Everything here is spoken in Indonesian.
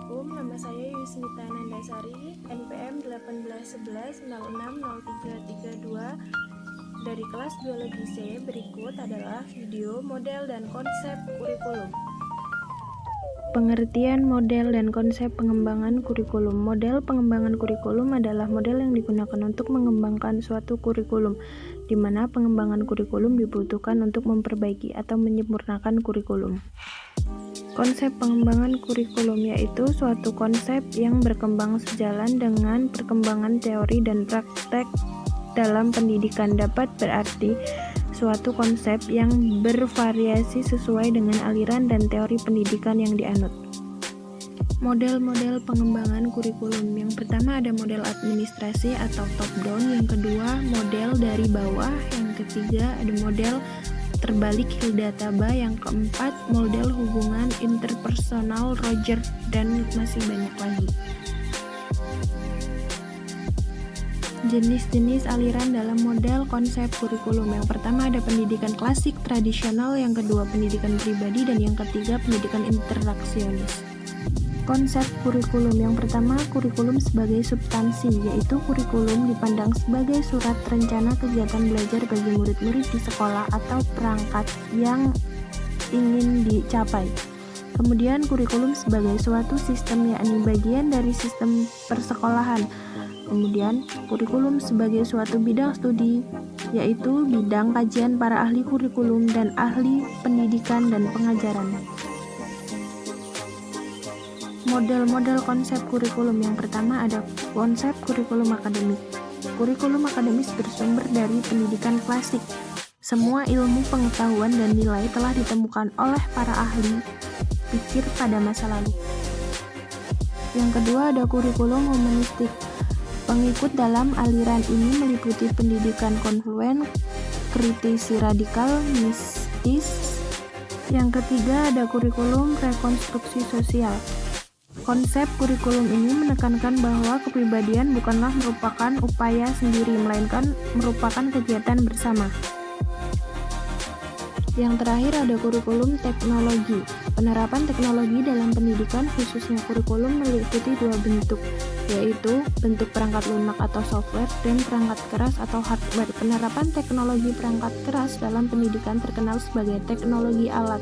Assalamualaikum, nama saya Yusmita Nandasari, NPM 18110603032 dari kelas Biologi C. Berikut adalah video model dan konsep kurikulum. Pengertian model dan konsep pengembangan kurikulum. Model pengembangan kurikulum adalah model yang digunakan untuk mengembangkan suatu kurikulum, di mana pengembangan kurikulum dibutuhkan untuk memperbaiki atau menyempurnakan kurikulum. Konsep pengembangan kurikulum yaitu suatu konsep yang berkembang sejalan dengan perkembangan teori dan praktek dalam pendidikan. Dapat berarti suatu konsep yang bervariasi sesuai dengan aliran dan teori pendidikan yang dianut. Model-model pengembangan kurikulum. Yang pertama ada model administrasi atau top down, yang kedua model dari bawah, yang ketiga ada model terbalik Hildataba, yang keempat model hubungan interpersonal Roger, dan masih banyak lagi. Jenis-jenis aliran dalam model konsep kurikulum. Yang pertama ada pendidikan klasik tradisional, yang kedua pendidikan pribadi, dan yang ketiga pendidikan interaksionis. Konsep kurikulum. Yang pertama, kurikulum sebagai substansi, yaitu kurikulum dipandang sebagai surat rencana kegiatan belajar bagi murid-murid di sekolah atau perangkat yang ingin dicapai. Kemudian kurikulum sebagai suatu sistem, yakni bagian dari sistem persekolahan. Kemudian kurikulum sebagai suatu bidang studi, yaitu bidang kajian para ahli kurikulum dan ahli pendidikan dan pengajaran. Model-model konsep kurikulum. Yang pertama ada konsep kurikulum akademik. Kurikulum akademis bersumber dari pendidikan klasik. Semua ilmu pengetahuan dan nilai telah ditemukan oleh para ahli pikir pada masa lalu. Yang kedua ada kurikulum humanistik. Pengikut dalam aliran ini meliputi pendidikan konfluen, kritisi radikal, mistis. Yang ketiga ada kurikulum rekonstruksi sosial. Konsep kurikulum ini menekankan bahwa kepribadian bukanlah merupakan upaya sendiri, melainkan merupakan kegiatan bersama. Yang terakhir ada kurikulum teknologi. Penerapan teknologi dalam pendidikan, khususnya kurikulum, meliputi dua bentuk, yaitu bentuk perangkat lunak atau software dan perangkat keras atau hardware. Penerapan teknologi perangkat keras dalam pendidikan terkenal sebagai teknologi alat.